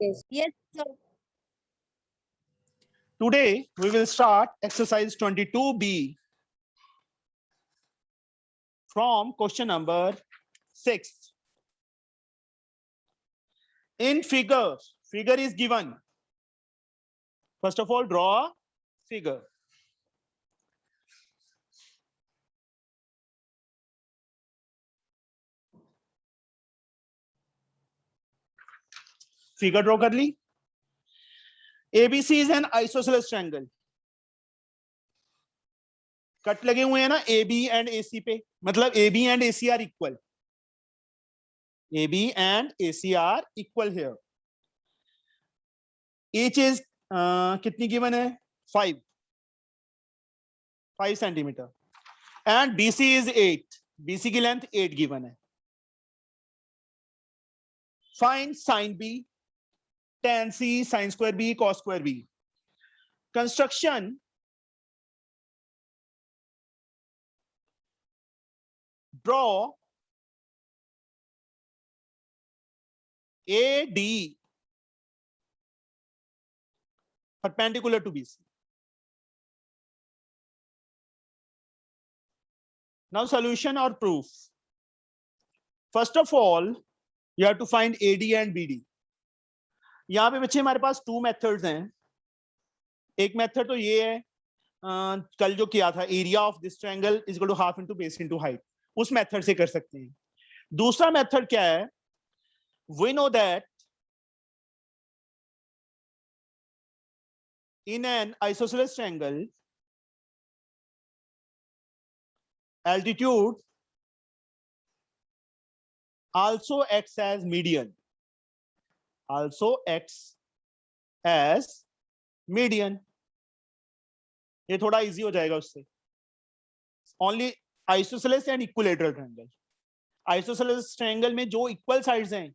Yes. Yes, sir. Today we will start exercise 22B from question number 6. In figure is given. First of all, draw a figure. Figure draw कर ली. ABC is an isosceles triangle. Cut लगे हुए हैं ना AB and AC पे, मतलब AB and AC are equal. AB and AC are equal here. Each is कितनी given है? 5 centimeter. And BC is 8. BC की लेंथ 8 given है. Find sin B, tan C, sin square B, cos square B. Construction. Draw AD perpendicular to BC. Now solution or proof. First of all, you have to find AD and BD. यहाँ पे बच्चे हमारे पास 2 methods हैं. एक method तो ये है, कल जो किया था, area of this triangle is equal to half into base into height, उस मेथड से कर सकते हैं. दूसरा मेथड क्या है? We know that in an isosceles triangle, altitude also acts as median. Also acts as median. ये थोड़ा इजी हो जाएगा उससे. Only isosceles and equilateral triangle. Isosceles triangle में जो इक्वल साइड्स हैं,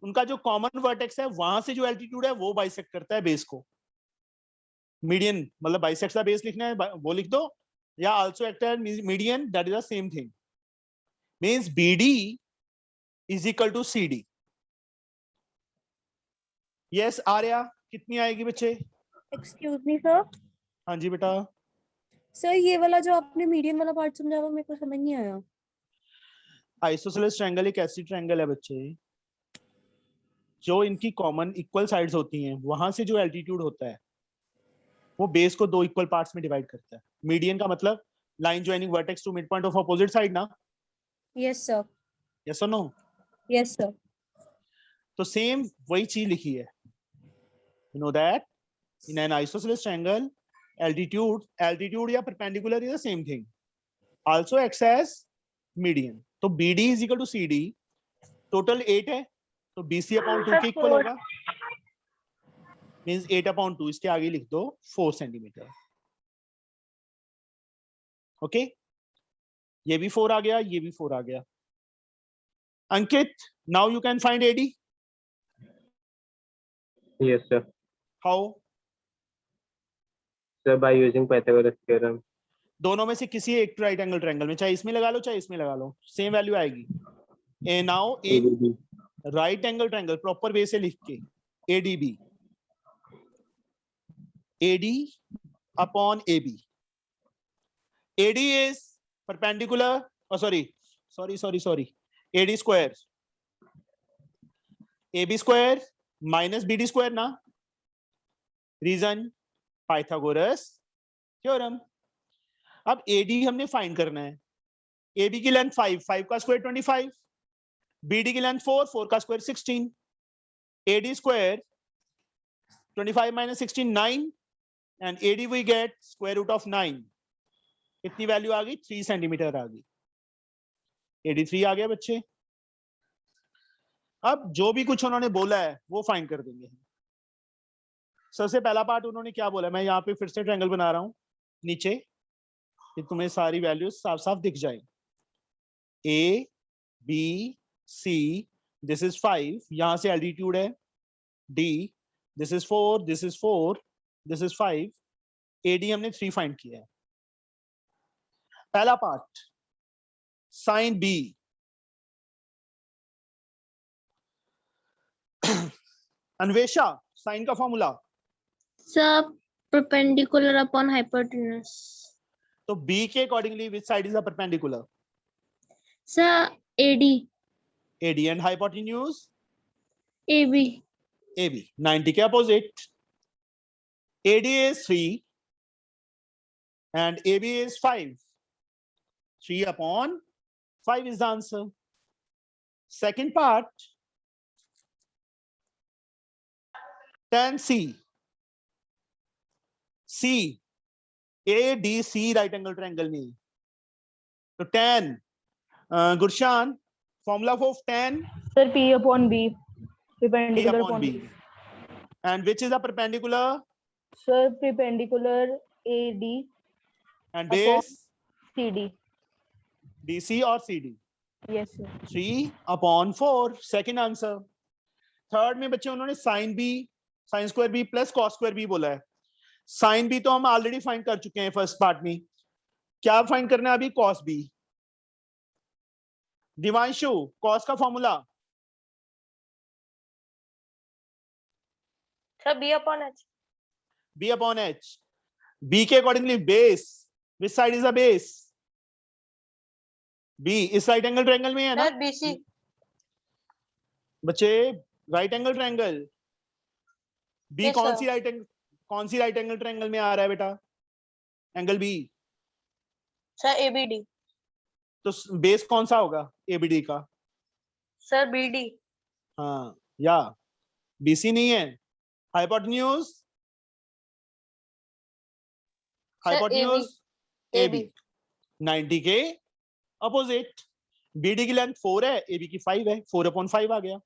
उनका जो कॉमन वर्टेक्स है, वहां से जो एल्टीट्यूड है वो बाइसेक्ट करता है बेस को. मीडियन मतलब बाइसेक्ट का बेस लिखना है वो लिख दो, या also act as median, that is the same thing. Means BD is equal to CD. Yes Arya, कितनी आएगी बच्चे? Excuse me sir. हाँ जी बेटा. सर ये वाला जो आपने मीडियन वाला पार्ट समझाया वो मेरे को समझ नहीं आया. आइसोसेलेस ट्रायंगल एक ऐसी ट्रायंगल है बच्चे जो इनकी कॉमन इक्वल साइड्स होती हैं, वहां से जो एल्टीट्यूड होता है वो बेस को 2 इक्वल पार्ट्स में डिवाइड करता है. मीडियन का मतलब line joining vertex to mid point of opposite side ना. Yes sir. यस और नो? Yes sir. तो सेम वही चीज लिखी है. You know that in an isosceles triangle altitude या perpendicular is the same thing. Also acts as median. तो BD is equal to CD. Total 8 है, तो BC अपॉन 2 के इक्वल होगा. Means 8 upon 2. इसके आगे लिख दो 4 सेंटीमीटर. ओके, ये भी 4 आ गया, ये भी 4 आ गया. Ankit, now you can find AD. Yes, sir. How? Sir, by using Pythagoras theorem. दोनों में से किसी एक राइट एंगल ट्रायंगल में, चाहे इसमें लगा लो चाहे इसमें लगा लो, सेम वैल्यू आएगी. A now a right angle triangle proper way से लिख के ADB, AD upon AB. AD is perpendicular, sorry, AD square AB square minus BD square ना. Reason Pythagoras theorem. अब AD हमने फाइंड करना है. AB की लेंथ 5 का स्क्वायर 25, BD की लेंथ 4 का square 16. AD square 25 minus 16 9, and AD we get square root of 9. कितनी वैल्यू आ गई? 3 सेंटीमीटर आ गई. AD3 आ गया बच्चे. अब जो भी कुछ उन्होंने बोला है वो फाइंड कर देंगे. सबसे पहला पार्ट उन्होंने क्या बोला, मैं यहाँ पे फिर से ट्रायंगल बना रहा हूं नीचे, कि तुम्हें सारी वैल्यूज साफ साफ दिख जाए. A B C, this is 5, यहां से एल्टीट्यूड है. D, this is 4, this is 4, this is 5. AD हमने 3 फाइंड किया है. पहला part sine B. Anvesha, sine का formula. Sir, perpendicular upon hypotenuse. तो बी के accordingly which side is the perpendicular? Sir, AD. AD and hypotenuse AB. AB, 90 के opposite. AD is 3 and AB is 5. 3 upon 5 is the answer. Second part, tan C. C, ADC right angle triangle में। तो tan, Gurshan, formula for tan, Sir, P upon B. P Perpendicular upon B. And which is the perpendicular Sir, perpendicular AD and upon base? CD. DC or CD? Yes, sir. 3 upon 4, second answer. Third में बच्चे उन्होंने sine B, sine square B plus cos square B बोला है। Sine B तो हम already find कर चुके हैं फर्स्ट पार्ट में। क्या फाइंड करना है अभी? Cos B. दिवांशु, कॉस का formula? Sir, B upon H. B upon H. B के accordingly base, which side is the base? B इस राइट एंगल ट्रायंगल में है ना Sir, BC. बच्चे? Right angle triangle. B Yes, कौन sir. C right angle triangle में आ रहा है बेटा? Angle B. Sir, ABD. तो बेस कौन सा होगा एबीडी का? Sir, BD. हाँ, या बीसी नहीं है। Hypotenuse? Sir, hypotenuse AB. AB 90 के अपोजिट। बीडी की लेंथ 4 है, एबी की 5 है, 4 अपॉन 5 आ गया।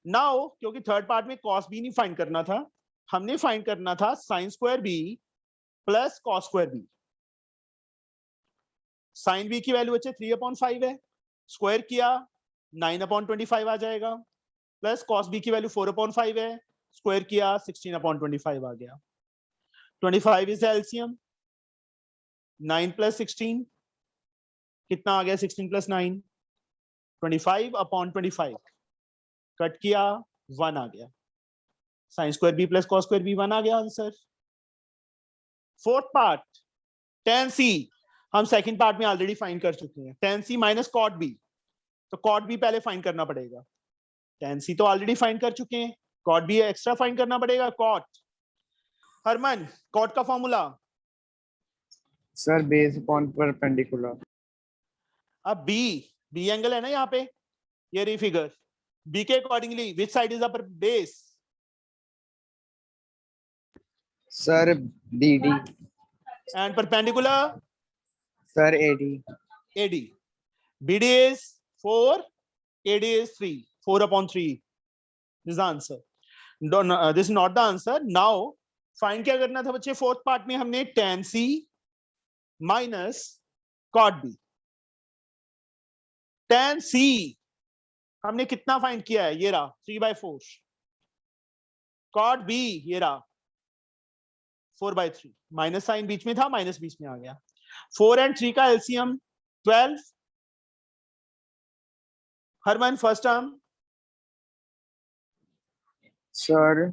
नाउ क्योंकि थर्ड पार्ट में cos बी नहीं फाइंड करना था, हमने फाइंड करना था sin square B plus cos square B. sin B की वैल्यू बच्चे 3 अपॉन 5 है, स्क्वायर किया 9 अपॉन 25 आ जाएगा, प्लस cos बी की वैल्यू 4 अपॉन 5 है, स्क्वायर किया 16 अपॉन 25 आ गया। 25 इज एलसीएम, 9 प्लस 16 कितना आ गया? 16 प्लस 9, 25 अपॉन 25 कट किया 1 आ गया। Sine square B plus cos square B 1 आ गया answer. Fourth part, tan C हम सेकंड पार्ट में ऑलरेडी फाइंड कर चुके हैं। tan C minus cot B, तो कॉट बी पहले फाइंड करना पड़ेगा। tan C तो ऑलरेडी फाइंड कर चुके हैं, कॉट बी एक्स्ट्रा फाइंड करना पड़ेगा। कॉट, हरमन कॉट का formula? Sir, base upon perpendicular. अब बी एंगल है ना यहाँ पे, ये रही फिगर। बी के accordingly which side is the base? Sir, BD. And perpendicular? Sir, AD. AD. BD is 4, AD is 3, 4 upon 3. This is the answer. This is not the answer. Now find क्या करना था बच्चे? Fourth part में हमने tan C minus cot B। tan C हमने कितना find किया है? ये रहा 3/4। cot B ये रहा 4/3। माइनस साइन बीच में था, माइनस बीच में आ गया। 4 and 3 का LCM 12। Harman first term? Sir,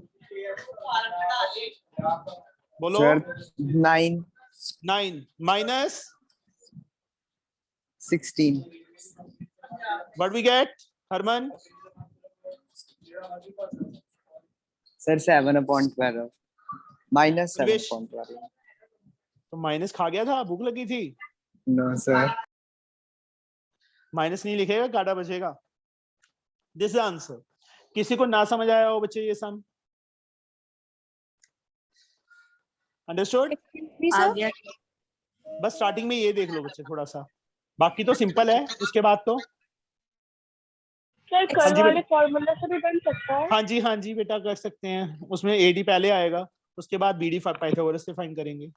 बोलो। sir, 9, 9 minus 16. What we get Harman? Sir, 7 upon 12. Minus 7 Pravesh. upon 12. तो माइनस खा गया था, भूख लगी थी। No, sir. माइनस नहीं लिखेगा, काटा बचेगा। This is answer. किसी को ना समझ आया हो बच्चे ये सम? अंडरस्टूड? आ गया। बस स्टार्टिंग में ये देख लो बच्चे थोड़ा सा, बाकी तो सिंपल है। उसके बाद तो सर, हाँ कल जी वाले फॉर्मूला से भी बन सकता है? हाँ जी बेटा कर सकते हैं। उसमें एडी पहले आएगा, उसके बाद बीडी पाइथागोरस से फाइंड करेंगे।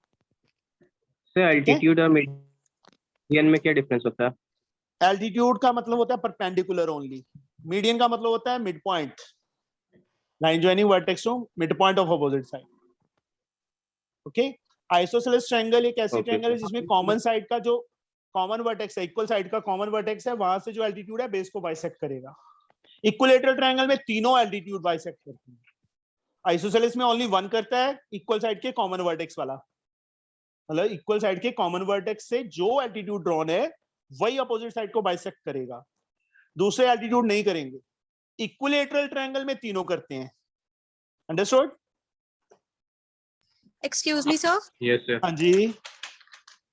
Sir, altitude और median में क्या difference होता है? एल्टीट्यूड का मतलब होता है परपेंडिकुलर ओनली, मीडियन का मतलब होता है mid point, line joining vertex to mid point of opposite side. Okay, isosceles triangle एक ऐसी Okay, ट्रायंगल है sir. जिसमें कॉमन साइड का जो कॉमन वर्टेक्स है, इक्वल साइड का कॉमन वर्टेक्स है, वहां से जो एल्टीट्यूड है बेस को बाइसेक्ट करेगा। इक्विलेटरल ट्रायंगल में तीनों एल्टीट्यूड बाइसेक्ट करते हैं, आइसोसेलेस में ओनली वन करता है, इक्वल साइड के कॉमन वर्टेक्स वाला, मतलब इक्वल साइड के कॉमन वर्टेक्स से जो एल्टीट्यूड ड्रॉन है वही अपोजिट साइड को बाइसेक्ट करेगा, दूसरे एल्टीट्यूड नहीं करेंगे। इक्विलेटरल ट्रायंगल में तीनों करते हैं, understood? Excuse me sir, yes sir. हाँ जी,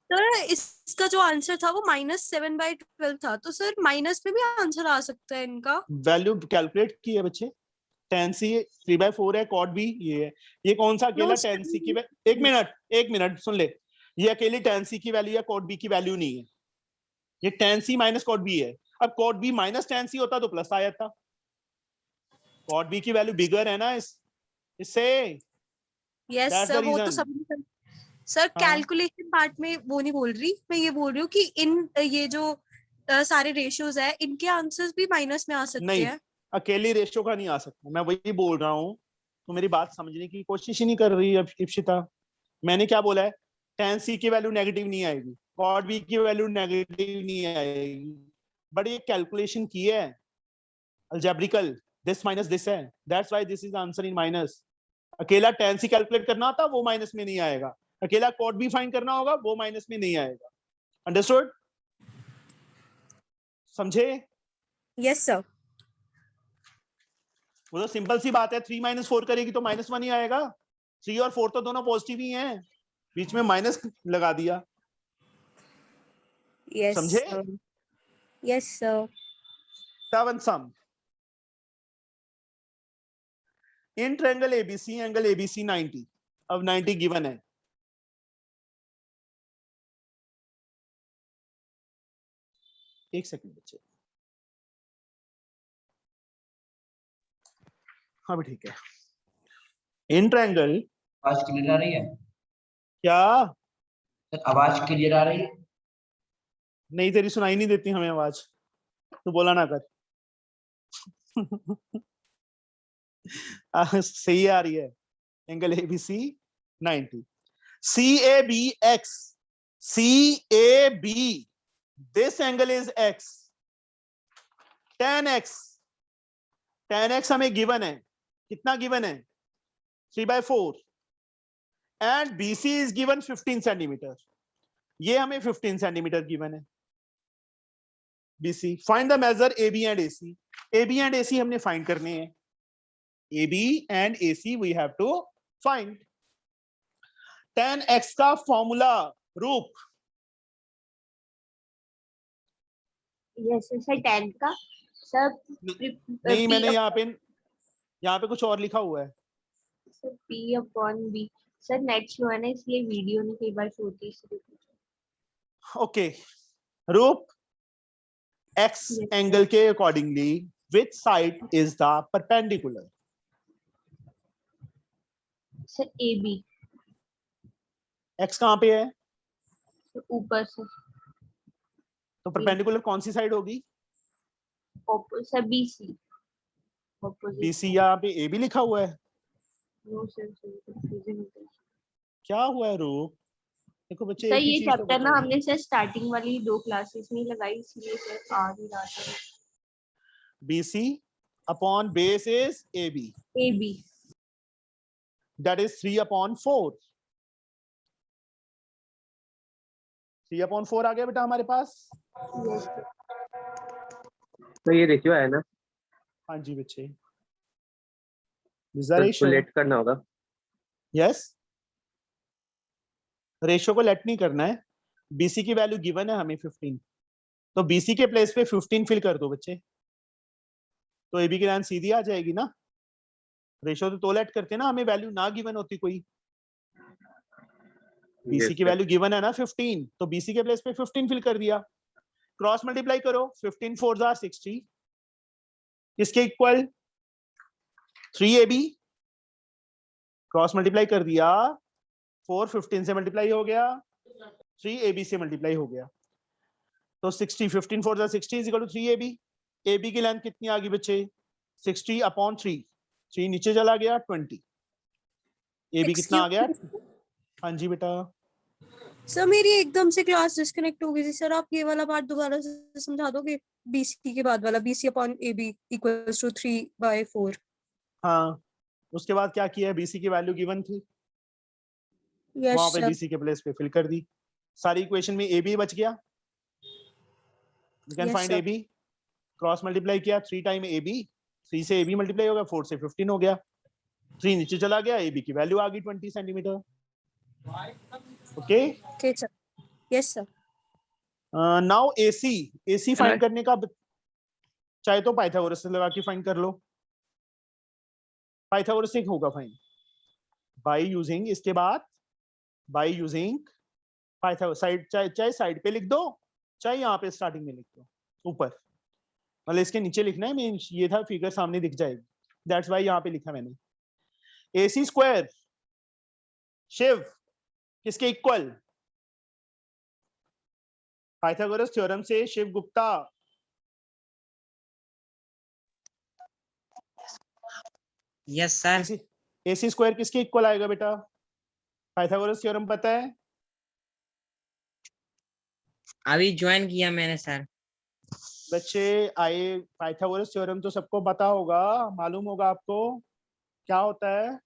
सर इसका जो आंसर था वो -7/12 था, तो सर माइनस में भी आंसर आ सकता है इनका? वैल्यू कैलकुलेट की है बच्चे, tan c 3/4 है, cot b ये है, ये कौन सा अकेला No, tan c की sir. एक मिनट सुन ले, ये अकेली tan c की वैल्यू या cot b की वैल्यू नहीं है, ये tan c minus cot b है। अब cot b minus tan c होता तो प्लस आ जाता, cot b की वैल्यू बिगर है ना इससे। यस That's सर, the वो तो reason. सब सर हाँ। कैलकुलेशन पार्ट में वो नहीं बोल रही, मैं ये बोल रही हूँ कि इन ये जो सारे रेशियोज है इनके आंसर्स भी माइनस में आ सकते नहीं, हैं। अकेली रेशियो का नहीं आ सकता, मैं वही बोल रहा हूँ, तो मेरी बात समझने की कोशिश ही नहीं कर रही है इप्सिता। मैंने क्या बोला है, tan c की वैल्यू नेगेटिव नहीं आएगी, cot b की वैल्यू नेगेटिव नहीं आएगी, बट ये कैलकुलेशन की है अलजेब्रिकल, दिस माइनस दिस है, that's why this is answer in minus. अकेला tan c कैलकुलेट करना होता वो माइनस में नहीं आएगा, अकेला cot b फाइंड करना होगा वो माइनस में नहीं आएगा, अंडरस्टूड? समझे? Yes sir. वो तो सिंपल सी बात है, 3 - 4 करेगी तो -1 ही आएगा, 3 और 4 तो दोनों पॉजिटिव ही हैं, बीच में माइनस लगा दिया, यस समझे? Sir. Yes sir. Seven sum in triangle ABC, angle ABC 90, अब 90 गिवन है, एक सेकंड बच्चे, हाँ भी ठीक है। इन ट्रायंगल, आवाज क्लियर आ रही है क्या सर? आवाज क्लियर आ रही है? नहीं, तेरी सुनाई नहीं देती हमें आवाज, तो बोला ना कर। सही आ रही है, angle ABC 90, CABX, CAB, this angle is x, tan x हमें गिवन है, कितना गिवन है? 3/4, and BC is given 15 centimetre, ये हमें 15 सेंटीमीटर गिवन है BC। Find the measure AB and AC, AB and AC हमने फाइंड करने हैं, AB and AC we have to find। tan x का फॉर्मूला रूप, यस सर, 10 का सर नहीं मैंने यहाँ पे कुछ और लिखा हुआ है, sir P/B sir, net slow है ना इसलिए वीडियो नहीं कई बार शो होती है इसलिए। ओके। रूप x Yes, एंगल के accordingly which side is the perpendicular? Sir AB x कहाँ पे है, सर ऊपर से, तो परपेंडिकुलर कौन सी साइड होगी? Sir BC opposite. BC, यहाँ पे AB लिखा हुआ है, नो सर, कंफ्यूजन होता है क्या हुआ है रूप? देखो बच्चे, सर। एक ही ये चीज तो चैप्टर ना बताओ। हमने सर स्टार्टिंग वाली 2 क्लासेस में लगाई इसलिए सर आ नहीं रहा था। BC upon base is AB, AB that is 3/4, 3/4 आ गया बेटा हमारे पास। Yes sir. तो ये रेशियो है ना, हाँ जी बच्चे, तो इसको लेट करना होगा। यस, रेशियो को लेट नहीं करना है, BC की वैल्यू गिवन है हमें 15, तो BC के प्लेस पे 15 फिल कर दो बच्चे, तो AB की लाइन सीधी आ जाएगी ना। रेशियो तो लेट करते ना, हमें वैल्यू ना गिवन होती कोई, BC की वैल्यू गिवन है ना 15, तो BC के प्लेस पे 15 फिल कर दिया, क्रॉस मल्टीप्लाई करो, 15 4 are 60, किसके इक्वल? 3AB, क्रॉस मल्टीप्लाई कर दिया, 4 15 से मल्टीप्लाई हो गया, 3 AB से मल्टीप्लाई हो गया, तो 60, 15 4 60 is equal to 3 AB। AB की लेंथ कितनी आ गई बच्चे? 60/3, 3 नीचे चला गया 20। AB कितना आ गया? हाँ जी बेटा, सर मेरी एकदम से क्लास डिस्कनेक्ट हो गई थी सर, आप ये वाला पार्ट दोबारा से समझा दोगे? BC के बाद वाला, BC upon AB equals to 3/4। हाँ, उसके बाद क्या किया है, बीसी की वैल्यू गिवन थी, यस वहां पे सर। बीसी के प्लेस पे फिल कर दी, सारी इक्वेशन में AB बच गया। You can Yes, find sir. AB, cross multiply किया, 3 टाइम AB, 3 से AB मल्टीप्लाई हो गया, 4 से 15 हो गया, 3 नीचे चला गया, AB की वैल्यू आ गई 20 centimetre. Okay, Okay, sir. Yes, sir. Now AC find करने का चाहे तो पाइथागोरस से लगा के फाइंड कर लो, पाइथागोरस से होगा फाइंड बाय यूजिंग, इसके बाद बाय यूजिंग पाइथागोरस, साइड चाहे साइड पे लिख दो, चाहे यहाँ पे स्टार्टिंग में लिख दो, ऊपर मतलब इसके नीचे लिखना है, मीन ये था फिगर सामने दिख जाएगी, दैट्स वाई यहाँ पे लिखा मैंने। AC स्क्वायर शिव किसके इक्वल, पाइथागोरस थ्योरम से Shiv Gupta. Yes sir. AC square किसके इक्वल आएगा बेटा, पाइथागोरस थ्योरम पता है? अभी ज्वाइन किया मैंने सर। बच्चे आए, पाइथागोरस थ्योरम तो सबको पता होगा, मालूम होगा आपको क्या होता है,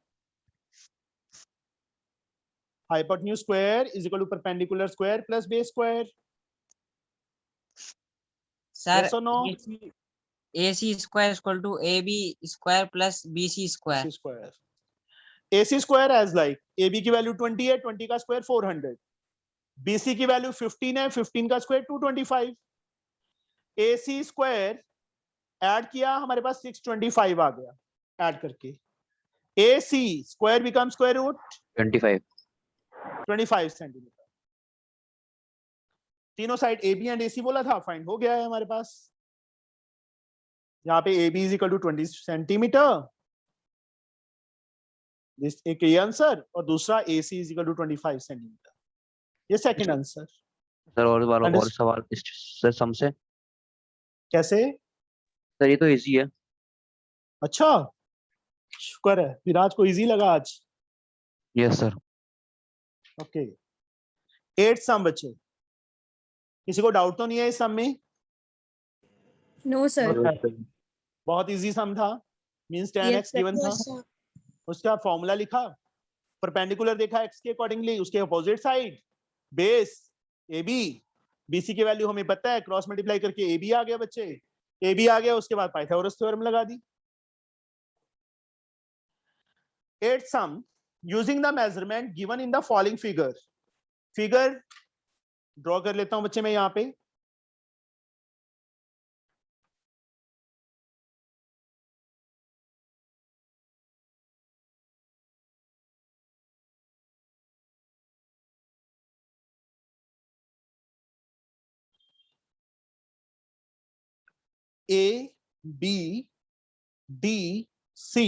hypotenuse square is equal to perpendicular square plus base square. Sir Yes or no? AC square equal to AB square plus BC square. Square, AC square as like AB की वैल्यू 20 है, 20 का स्क्वायर 400, BC की value 15 है, 15 का square 225, AC square add किया हमारे पास 625 आ गया, add करके AC square become square root 25 centimetre, तीनों साइड AB एंड AC बोला था, फाइंड हो गया है हमारे पास। यहाँ पे AB is equal to 20 centimetre, एक ये आंसर, और दूसरा AC is equal to 25 centimetre, ये सेकंड आंसर। सर और Understood. सवाल सर सम से कैसे? सर ये तो इजी है। अच्छा, शुक्र है, विराज को इजी लगा आज। Yes sir. ओके, 8 सम बचे, किसी को डाउट तो नहीं है इस सम में? No, sir. बहुत इजी सम था, means 10x Yes, sir. Given था, उसका फॉर्मूला लिखा, परपेंडिकुलर देखा x के अकॉर्डिंगली, उसके opposite side base AB, BC की वैल्यू हमें पता है, क्रॉस मल्टीप्लाई करके AB आ गया बच्चे, AB आ गया, उसके बाद पाइथागोरस थ्योरम लगा दी। 8th sum using the measurement given in the following figure, figure draw कर लेता हूं बच्चे मैं यहाँ पे, A B D C,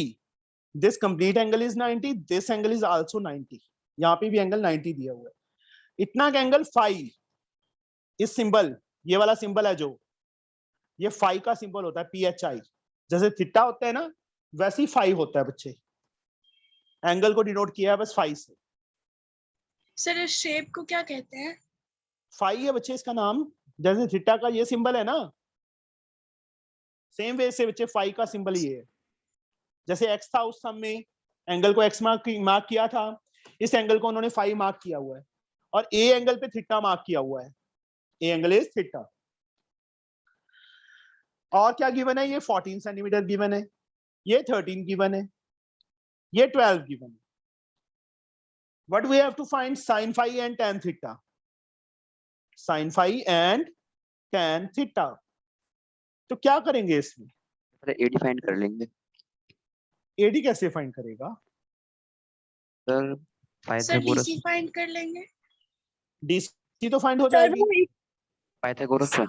this complete angle is 90, this angle is also 90, यहाँ पे भी एंगल 90 दिया हुआ है, इतना का एंगल फाई, इस सिंबल, ये वाला सिंबल है जो, ये फाई का सिंबल होता है, PHI, जैसे थीटा होता है ना, वैसे ही फाई होता है बच्चे, एंगल को डिनोट किया है बस फाई से। सर इस शेप को क्या कहते हैं? फाई है बच्चे इसका नाम, जैसे थीटा का ये सिंबल है ना, सेम वे से बच्चे फाई का सिंबल ये है, जैसे एक्स था उस सम में, एंगल को एक्स मार्क किया था, इस एंगल को उन्होंने फाई मार्क किया हुआ है, और ए एंगल पे थीटा मार्क किया हुआ है, ए एंगल इज थीटा। और क्या गिवन है, ये 14 सेंटीमीटर गिवन है, ये 13 गिवन है, ये 12 गिवन है। What we have to find sin phi and tan theta, sin phi and tan theta, तो क्या करेंगे इसमें? एडी फाइंड कर लेंगे। एडी कैसे फाइंड करेगा sir sir Pythagoras DC find कर लेंगे। डीसी तो फाइंड हो Sir, जाएगी, वो एक- पाइथागोरस से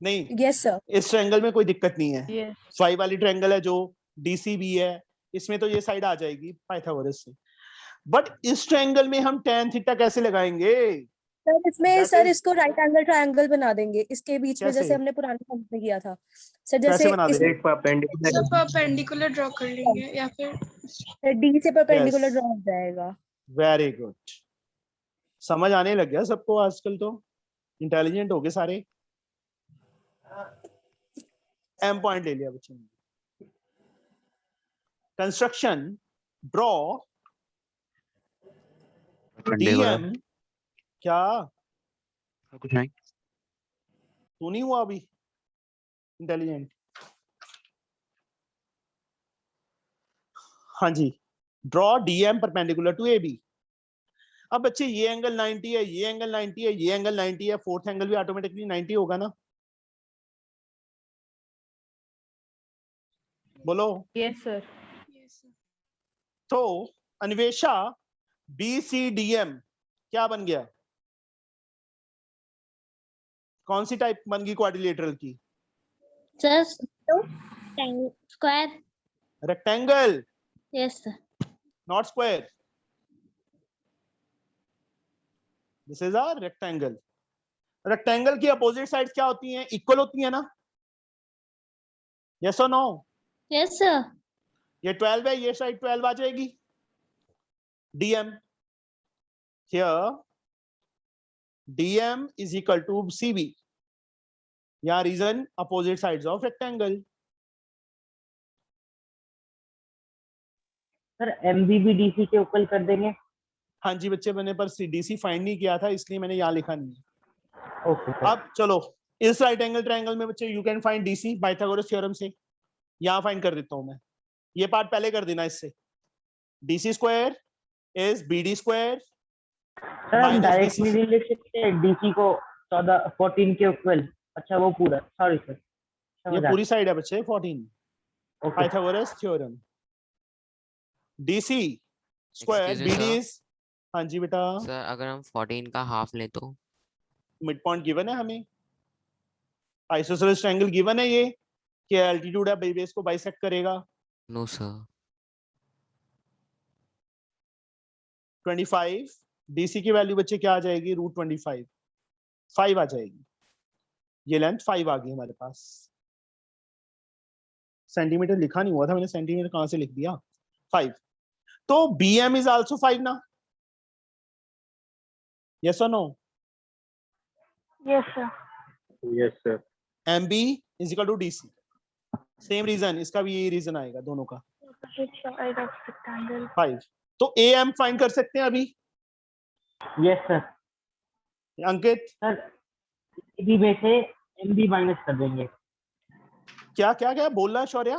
नहीं Yes, sir. इस ट्रायंगल में कोई दिक्कत नहीं है, Yes. फाई वाली ट्रायंगल है जो डीसी भी है, इसमें तो ये साइड आ जाएगी पाइथागोरस से, बट इस ट्रायंगल में हम tan थीटा कैसे लगाएंगे? सर इसमें That सर is- इसको राइट एंगल ट्रायंगल बना देंगे इसके बीच में, कैसे? जैसे हमने पुराने फॉर्म में किया था सर, कैसे जैसे बना इस देंगे? एक परपेंडिकुलर सर परपेंडिकुलर ड्रॉ कर लेंगे या फिर डी से परपेंडिकुलर Yes. ड्रॉ हो जाएगा। वेरी गुड, समझ आने लग गया सबको आजकल, तो इंटेलिजेंट हो गए सारे। एम पॉइंट ले लिया बच्चों ने। Construction, draw DM. क्या कुछ नहीं। तू नहीं हुआ अभी इंटेलिजेंट? हाँ जी, draw DM perpendicular to A B. अब बच्चे ये एंगल 90 है, ये एंगल 90 है, ये एंगल 90 है, फोर्थ एंगल भी ऑटोमेटिकली 90 होगा ना? बोलो। Yes sir. तो अन्वेषा BCDM क्या बन गया? कौन सी टाइप बन गई क्वाड्रिलेटरल की? Sir square. Rectangle, yes sir. Not square. This is a rectangle. Rectangle की अपोजिट साइड्स क्या होती हैं? इक्वल होती है ना? यस और नो? Yes sir. ये 12 है, ये साइड 12 आ जाएगी। DM here DM is equal to CB। यहाँ reason opposite sides of rectangle. Sir MB भी DC के इक्वल कर देंगे? हाँ जी बच्चे, मैंने पर DC फाइंड नहीं किया था इसलिए मैंने यहाँ लिखा नहीं है। Okay sir. अब चलो इस राइट एंगल ट्रायंगल में बच्चे you can find DC Pythagoras theorem से। यहाँ फाइंड कर देता हूँ मैं, ये पार्ट पहले कर देना इससे। DC square is BD square. Sir हम डायरेक्टली नहीं लिख सकते DC को 14 के इक्वल? अच्छा वो पूरा, सॉरी सर। ये पूरी साइड है बच्चे 14। Pythagoras theorem. DC square BD is. हाँ जी बेटा। सर अगर हम 14 का हाफ ले तो? मिड पॉइंट गिवन है हमें, आइसोसेलेस ट्रायंगल गिवन है ये कि एल्टीट्यूड है बेस को बाइसेक्ट करेगा। No sir. 25 DC की वैल्यू बच्चे क्या आ जाएगी? √25, 5 आ जाएगी। ये लेंथ 5 आ गई हमारे पास। सेंटीमीटर लिखा नहीं हुआ था मैंने, सेंटीमीटर कहां से लिख दिया? 5। तो BM इज आल्सो 5 ना? यस और no? Yes sir. Yes sir. MB is equal to DC। Same reason, इसका भी यही रीजन आएगा दोनों का। 5। तो AM फाइंड कर सकते हैं अभी? Yes sir. Ankit? Sir AB में से MB माइनस कर देंगे। क्या क्या क्या बोल रहा है शौर्या?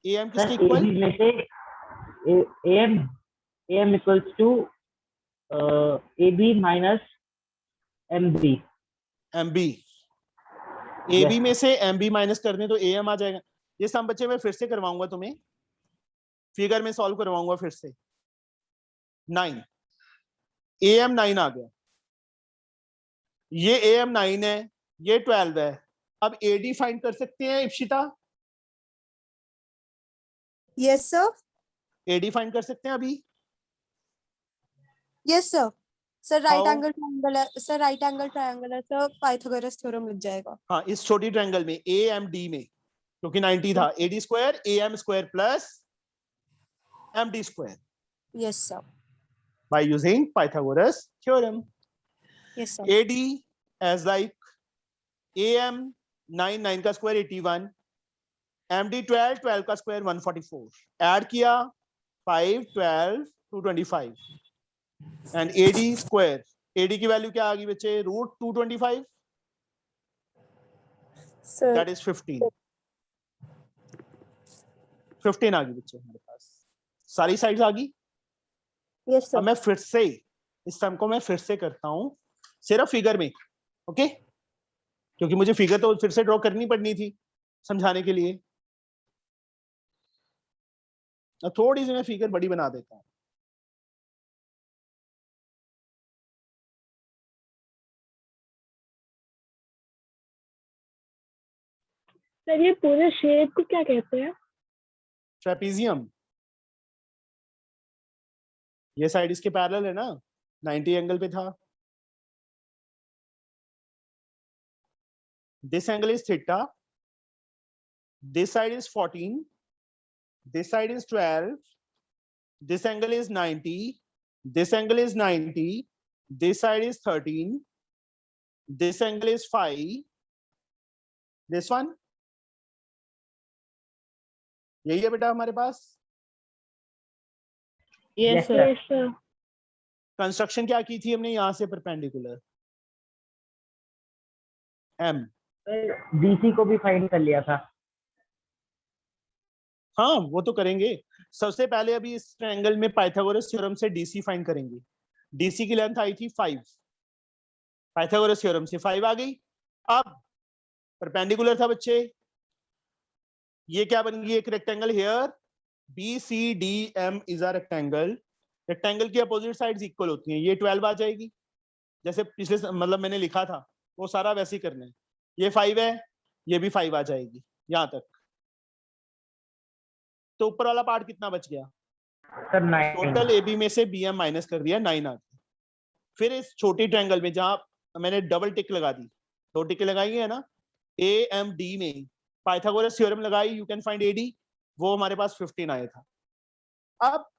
AM किसके सर इक्वल? AB में से AM equals to AB minus MB। MB। AB में से MB माइनस कर दें तो AM आ जाएगा। ये सम बच्चे मैं फिर से करवाऊंगा तुम्हें, फिगर में सॉल्व करवाऊंगा फिर से। 9 AM 9 आ गया, ये AM 9 है, ये 12 है। अब AD फाइंड कर सकते हैं Ipshita? Yes sir. AD find कर सकते हैं अभी? Yes sir. Sir right How? Angle triangle है सर, राइट एंगल ट्रायंगल है सर, पाइथागोरस थ्योरम लग जाएगा। हाँ, इस छोटी ट्रायंगल में AMD में, क्योंकि 90 था, AD square AM square plus MD square yes sir. by using Pythagoras theorem. Yes sir. AD as like AM 9 का स्क्वायर 81, MD 12 का स्क्वायर 144। ऐड किया 5 12 225 एंड AD स्क्वायर, AD की वैल्यू क्या आ गई बच्चे? √225, सर दैट इज 15 आ गई बच्चे हमारे पास। सारी साइड्स आ गई। यस अब सर। मैं फिर से इस सम को मैं फिर से करता हूं सिर्फ फिगर में, ओके? क्योंकि मुझे फिगर तो फिर से ड्रॉ करनी पड़नी थी समझाने के लिए। अब थोड़ी सी मैं फिगर बड़ी बना देता हूं। सर ये पूरे शेप को क्या कहते हैं? ट्रेपीजियम। ये साइड इसके पैरेलल है ना, 90 एंगल पे था। This angle is theta, this side is 14, this side is 12, this angle is 90, this angle is 90, this side is 13, this angle is 5, this one, यही है बेटा हमारे पास। Yes, sir. Yes, sir. Construction क्या की थी हमने यहां से परपेंडिकुलर M। DC को भी फाइंड कर लिया था। हाँ वो तो करेंगे। सबसे पहले अभी इस ट्रायंगल में पाइथागोरस थ्योरम से DC फाइंड करेंगे। DC की लेंथ आई थी 5, पाइथागोरस थ्योरम से 5 आ गई। अब परपेंडिकुलर था बच्चे, ये क्या बन गई, एक rectangle here BCDM is a rectangle. Rectangle की अपोजिट साइड्स इक्वल होती हैं, ये 12 आ जाएगी जैसे पिछले मतलब मैंने लिखा था वो सारा वैसे ही करना है। ये 5 है, ये भी 5 आ जाएगी यहां तक। तो ऊपर वाला पार्ट कितना बच गया? सर 9। टोटल AB में से BM माइनस कर दिया, 9 आ गया। फिर इस छोटी ट्रायंगल में जहां मैंने डबल टिक लगा दी, 2 टिक लगाई है ना, AMD में पाइथागोरस थ्योरम लगाई, यू कैन फाइंड AD, वो हमारे पास 15 आया था। अब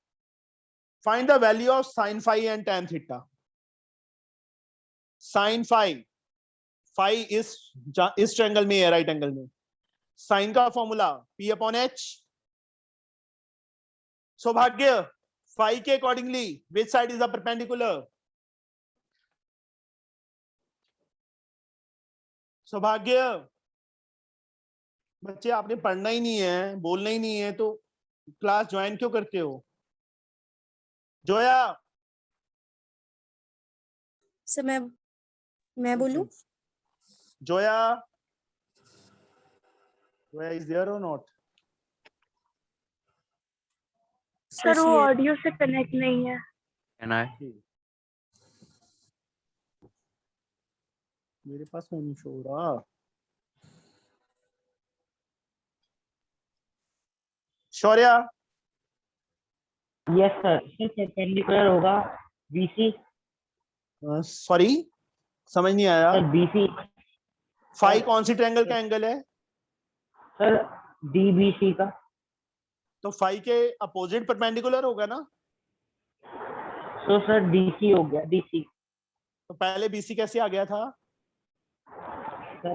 find the value of sin phi and tan theta. sin phi इस ट्रायंगल में है, राइट एंगल में। साइन का फॉर्मूला P/H। सौभाग्य, phi के accordingly which side is the perpendicular? सौभाग्य, बच्चे आपने पढ़ना ही नहीं है, बोलना ही नहीं है, तो क्लास ज्वाइन क्यों करते हो? जोया। सर मैं बोलूं? जोया, जोया इज देयर और नॉट? सर वो ऑडियो से कनेक्ट नहीं है। Can I? मेरे पास नहीं शो हो रहा। शौर्य। यस सर, परपेंडिकुलर होगा BC। सॉरी समझ नहीं आया। Sir BC। फाई कौन सी ट्रायंगल का एंगल है? सर DBC का। तो फाई के अपोजिट परपेंडिकुलर होगा ना। तो सर DC हो गया, DC। तो पहले BC कैसे आ गया था? सर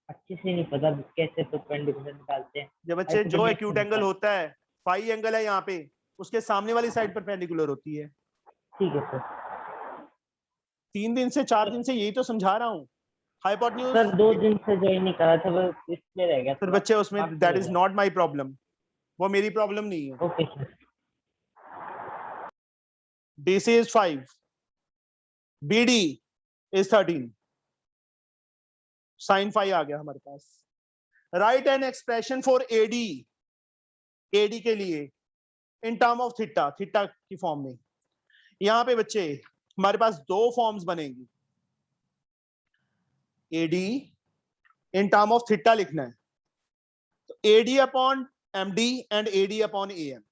अच्छे से नहीं पता कैसे परपेंडिकुलर निकालते हैं। जब बच्चे जो एक्यूट एंगल होता है, फाई एंगल है यहाँ पे, उसके सामने वाली साइड परपेंडिकुलर होती है। ठीक है सर। 3 दिन से 4 दिन से यही तो समझा रहा हूँ। हाइपोटेन्यूज सर 2 दिन से ज्वाइन नहीं करा था, बस इसलिए रह गया। फिर बच्चे उसमें that is not my problem, वो मेरी प्रॉब्लम नहीं है। Okay sir. DC is 5, BD is 13, sin phi आ गया हमारे पास। Right an expression for AD के लिए in term of theta, theta की फॉर्म में। यहाँ पे बच्चे हमारे पास 2 फॉर्म्स बनेंगी। AD in term of theta लिखना है तो AD upon MD and AD upon AM।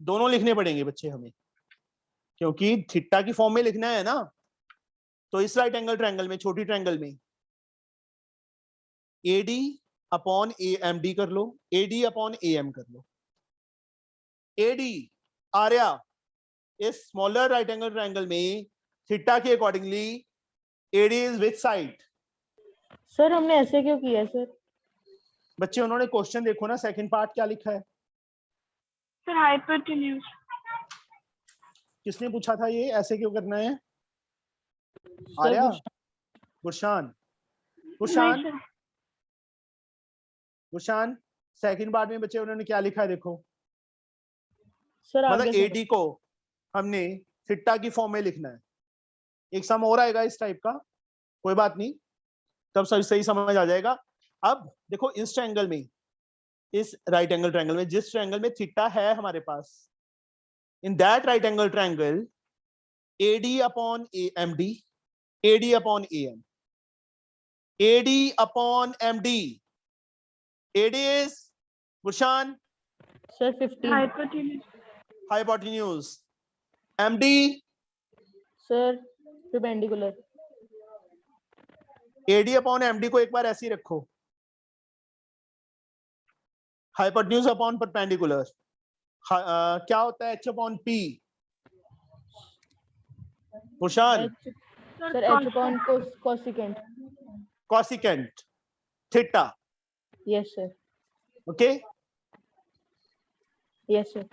दोनों लिखने पड़ेंगे बच्चे हमें, क्योंकि थीटा की फॉर्म में लिखना है ना। तो इस राइट एंगल ट्रायंगल में, छोटी ट्रायंगल में AD अपॉन AMD कर लो, AD अपॉन AM कर लो। AD आर्या इस स्मॉलर राइट एंगल ट्रायंगल में थीटा के accordingly AD is which side? Sir हमने ऐसे क्यों किया सर? बच्चे उन्होंने क्वेश्चन देखो ना, सेकंड पार्ट क्या लिखा है? Sir hypotenuse. किसने पूछा था ये ऐसे क्यों करना है? आर्या, गुरशान, गुरशान, गुरशान। सेकंड पार्ट में बच्चे उन्होंने क्या लिखा है देखो। सर मतलब AD को हमने थीटा की फॉर्म में लिखना है। एक सम और आएगा इस टाइप का, कोई बात नहीं, तब सही समझ आ जाएगा। अब देखो इस ट्रायंगल में, इस राइट एंगल ट्रायंगल में, जिस ट्रायंगल में थीटा है हमारे पास, in that right angle triangle AD upon MD, AD upon AM, AD upon MD, AD is Gurshan sir 15 hypotenuse, MD sir perpendicular. AD upon MD को एक बार ऐसे ही रखो, हाइपोटेन्यूज अपॉन परपेंडिकुलर। क्या होता है h upon p? Kushan, sir H upon cosecant. cosecant theta. Yes sir. Okay, yes sir.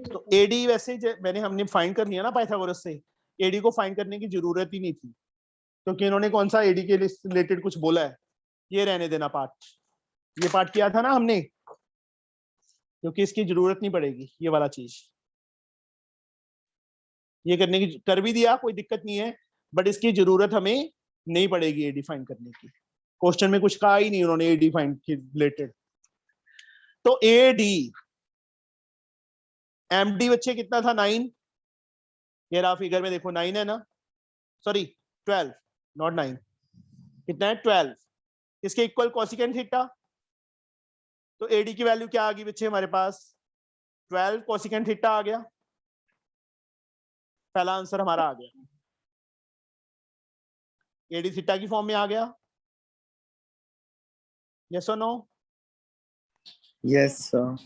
तो AD वैसे मैंने हमने फाइंड कर लिया ना पाइथागोरस से, एडी को फाइंड करने की जरूरत ही नहीं थी, क्योंकि इन्होंने कौन सा एडी के रिलेटेड कुछ बोला है। ये रहने देना पार्ट, ये पार्ट किया था ना हमने, क्योंकि इसकी जरूरत नहीं पड़ेगी ये वाला चीज। ये करने की कर भी दिया, कोई दिक्कत नहीं है, बट इसकी जरूरत हमें नहीं पड़ेगी एडी फाइंड करने की। क्वेश्चन में कुछ कहा ही नहीं उन्होंने एडी फाइंड के रिलेटेड। तो एडी एमडी बच्चे कितना था 9, ये रहा फिगर में देखो 9 है ना, सॉरी 12 नॉट 9, कितना है 12, इसके इक्वल कोसिकेंट थीटा। तो एडी की वैल्यू क्या आ गई बच्चे हमारे पास, 12 कोसिकेंट थीटा आ गया। पहला आंसर हमारा आ गया, एडी थीटा की फॉर्म में आ गया। यस और नो? Yes sir.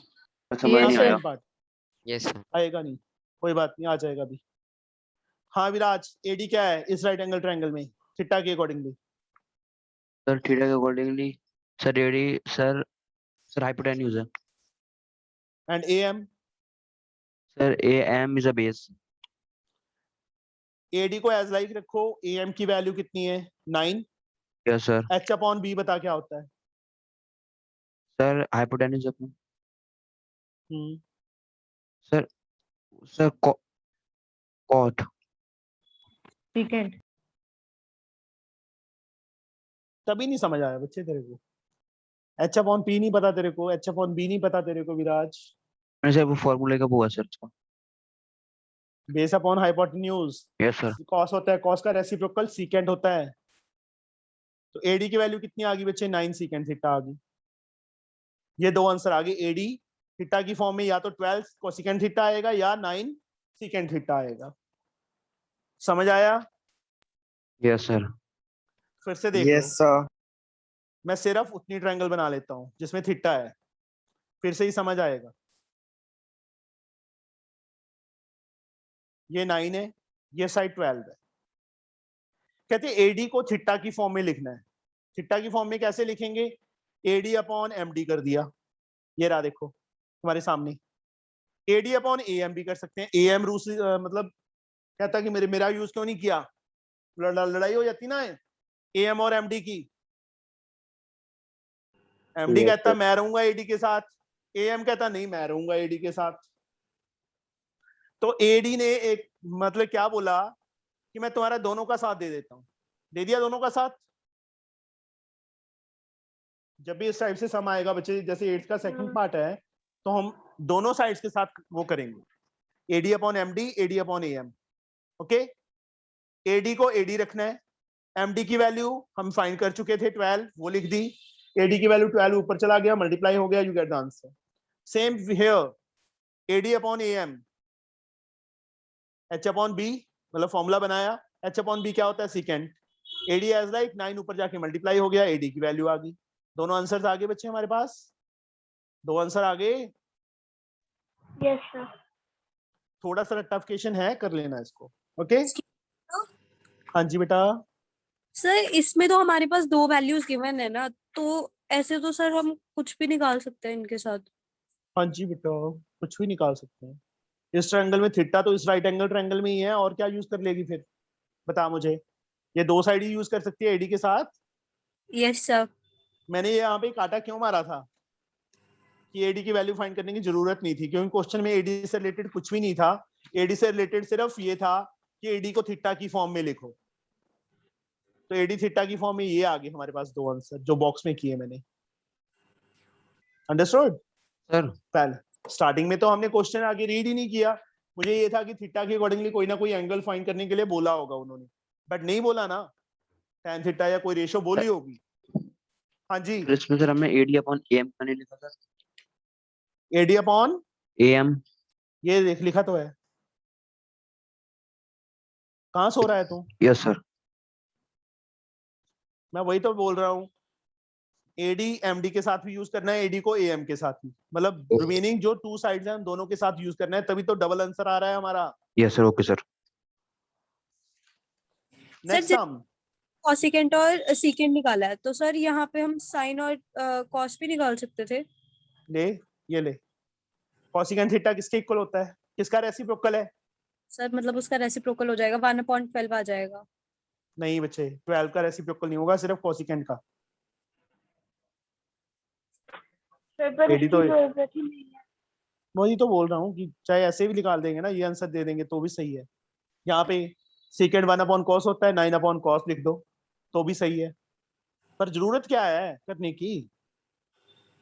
समझ नहीं आया। Part yes sir. आएगा नहीं, कोई बात नहीं, आ जाएगा अभी। हाँ विराज, एडी क्या है इस राइट एंगल ट्रायंगल में थीटा के अकॉर्डिंगली? सर थीटा के accordingly sir AD sir hypotenuse है। And AM? Sir AM is a base. AD को एज लाइक रखो, एएम की वैल्यू कितनी है 9। Yes sir. H upon B बता क्या होता है? Sir hypotenuse upon hmm, sir sir cot secant. तभी नहीं समझ आया बच्चे तेरे को। एच अपॉन पी नहीं पता तेरे को, एच अपॉन बी नहीं पता तेरे को विराज। सर वो फॉर्मूले का वो है सर इसका। Base upon hypotenuse. Yes sir. Cos होता है, कॉस का रेसिप्रोकल सीकेंट होता है। तो एडी की वैल्यू कितनी आ गई बच्चे, 9 सीकेंट थीटा आ गई। ये दो आंसर आ गए, एडी थीटा की फॉर्म में या तो 12 कोसिकेंट थीटा आएगा या 9 सीकेंट थीटा आएगा। समझ आया? Yes sir. फिर से देख लो। Yes sir. मैं सिर्फ उतनी ट्रायंगल बना लेता हूं जिसमें थीटा है, फिर से ही समझ आएगा। ये 9 है, ये साइड 12 है। कहते एडी को थीटा की फॉर्म में लिखना है। थीटा की फॉर्म में कैसे लिखेंगे, एडी अपॉन एमडी कर दिया, ये रहा देखो तुम्हारे सामने। एडी अपॉन एएम भी कर सकते हैं, एएम रूस मतलब कहता कि मेरा यूज क्यों नहीं किया, लड़ाई हो जाती ना एएम और एमडी की। एमडी कहता मैं रहूंगा एडी के साथ, एएम कहता नहीं मैं रहूंगा एडी के साथ। तो एडी ने एक मतलब क्या बोला कि मैं तुम्हारा दोनों का साथ दे देता हूं, दे दिया दोनों का साथ। जब भी इस टाइप से सम आएगा बच्चे, जैसे 8th का सेकंड पार्ट है, तो हम दोनों साइड्स के साथ वो करेंगे, AD upon MD, AD upon AM. Okay, AD को एडी रखना है, एमडी की वैल्यू हम फाइंड कर चुके थे 12, वो लिख दी। एडी की वैल्यू 12 ऊपर चला गया, मल्टीप्लाई हो गया, you get the answer. Same here, AD upon AM, H upon B मतलब फॉर्मूला बनाया, एच अपॉन बी क्या होता है सीकेंट, एडी एज लाइक 9 ऊपर जाके मल्टीप्लाई हो गया, एडी की वैल्यू आ गई। दोनों आंसर्स आ गए बच्चे हमारे पास, दो आंसर आ गए। Yes sir. थोड़ा सा रट्टाफिकेशन है, कर लेना इसको। ओके हाँ जी बेटा। सर इसमें तो हमारे पास 2 वैल्यूज गिवन है ना, तो ऐसे तो सर हम कुछ भी निकाल सकते हैं इनके साथ। हाँ जी बेटा, कुछ भी निकाल सकते हैं। इस ट्रायंगल में थीटा तो इस राइट एंगल ट्रायंगल में ही है, और क्या यूज कर लेगी फिर बता मुझे। ये दो साइड ही यूज कर सकती है एडी के साथ। Yes sir. मैंने ये यहाँ पे काटा क्यों मारा था कि एडी की वैल्यू फाइंड करने की जरूरत नहीं थी, क्योंकि क्वेश्चन में एडी से रिलेटेड कुछ भी नहीं था। एडी से रिलेटेड सिर्फ ये था कि एडी को थीटा की फॉर्म में लिखो, तो एडी थीटा की फॉर्म में ये आ गए हमारे पास दो आंसर जो बॉक्स में किए मैंने। Understood sir. पहले स्टार्टिंग में तो हमने क्वेश्चन आगे रीड ही नहीं किया, मुझे ये था कि थीटा के अकॉर्डिंगली कोई ना कोई एंगल फाइंड करने के लिए बोला होगा उन्होंने, बट नहीं बोला ना, tan थीटा या कोई रेशो बोली होगी। हाँ जी, इसमें सर हमने एडी अपॉन एएम का नहीं लिखा सर। एडी अपॉन एएम ये देख लिखा तो है, कहाँ सो रहा है तू? Yes sir. मैं वही तो बोल रहा हूँ, AD MD के साथ भी यूज करना है, AD को AM के साथ भी, मतलब रिमेनिंग जो 2 साइड्स हैं उन दोनों के साथ यूज करना है, तभी तो डबल आंसर आ रहा है हमारा। Yes sir, okay sir. Next sum, cosecant और सीकेंट निकाला है, तो सर यहाँ पे हम साइन और कॉस भी निकाल सकते थे। ये ले कॉसिकेंट थीटा किसके इक्वल होता है, किसका रेसिप्रोकल है? सर मतलब उसका रेसिप्रोकल हो जाएगा, 1/12 आ जाएगा। नहीं बच्चे, 12 का रेसिप्रोकल नहीं होगा, सिर्फ कॉसिकेंट का। सर पर AD तो इसकी जरूरत ही नहीं है। वही तो बोल रहा हूँ कि चाहे ऐसे भी निकाल देंगे ना, ये आंसर दे देंगे तो भी सही है। यहाँ पे सीकेंट 1/cos होता है, 9/cos लिख दो तो भी सही है, पर जरूरत क्या है करने की,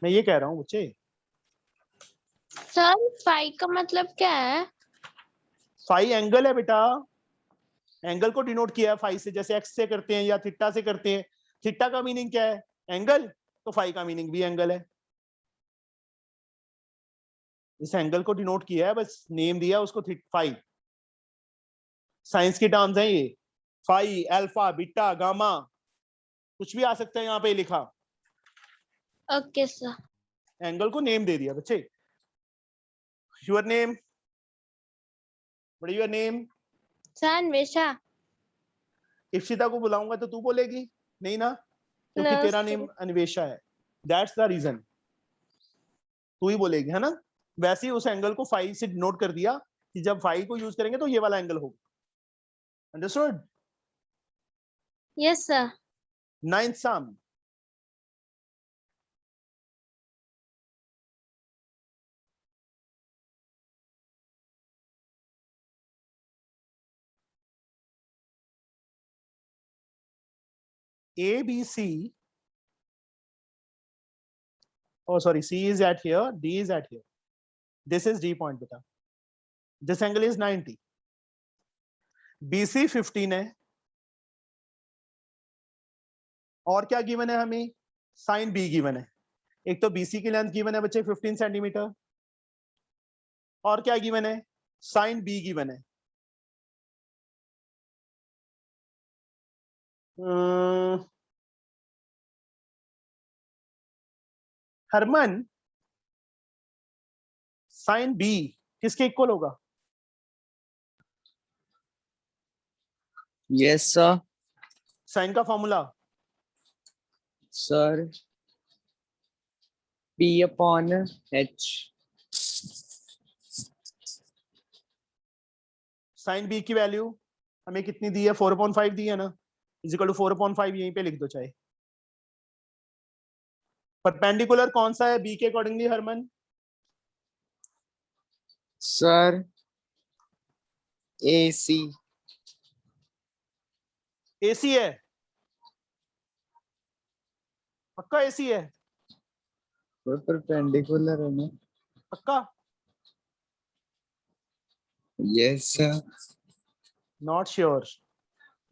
मैं ये कह रहा हूँ बच्चे। सर फाई का मतलब क्या है? फाई एंगल है बेटा, एंगल को डिनोट किया है फाई से, जैसे एक्स से करते हैं या थीटा से करते हैं। थीटा का मीनिंग क्या है? एंगल। तो फाई का मीनिंग भी एंगल है। इस एंगल को डिनोट किया है, बस नेम दिया उसको फाई। साइंस की टर्म्स हैं ये, फाई, अल्फा, बीटा, गामा, कुछ भी आ सकता है यहाँ पे लिखा। Okay sir. एंगल को नेम दे दिया बच्चे। Your name, what is your name? Sir Anvesha. Ipsita को बुलाऊंगा तो तू बोलेगी नहीं ना, क्योंकि No, तेरा sir. नेम अन्वेषा है, दैट्स द रीजन, तू ही बोलेगी, है ना। वैसे ही उस एंगल को फाई से नोट कर दिया कि जब फाई को यूज करेंगे तो ये वाला एंगल होगा। Understood? Yes sir. Ninth some, ABC, oh sorry, C is at here, D is at here. This is D point beta. This angle is 90. BC 15 है, और क्या गिवन है हमें? साइन B गिवन है। एक तो BC की लेंथ गिवन है बच्चे 15 सेंटीमीटर, और क्या गिवन है? साइन B गिवन है। हरमन, साइन B किसके इक्वल होगा? Yes sir. साइन का formula sir P/H। Sine B की वैल्यू हमें कितनी दी है? 4/5 दी है ना, इजिकल टू 4/5, यहीं पे लिख दो चाहे। परपेंडिकुलर कौन सा है B के accordingly Harman? Sir AC। AC है, पक्का AC है, परपेंडिकुलर है ना? पक्का? Yes sir. नॉट श्योर,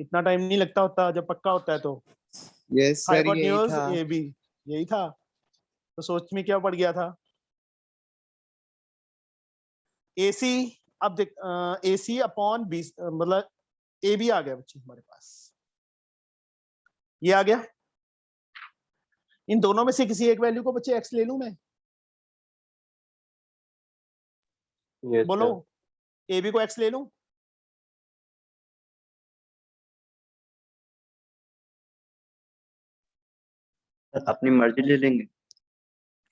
इतना टाइम नहीं लगता होता जब पक्का होता है तो। यस सर, यही हाइपोटेन्यूज था। AB, यही था, तो सोच में क्या पड़ गया था? AC, अब देख AC अपॉन B, मतलब AB आ गया बच्चे हमारे पास, ये आ गया। इन दोनों में से किसी एक वैल्यू को बच्चे x ले लूं मैं? Yes, बोलो, sir. AB को x ले लूं? अपनी मर्जी ले लेंगे।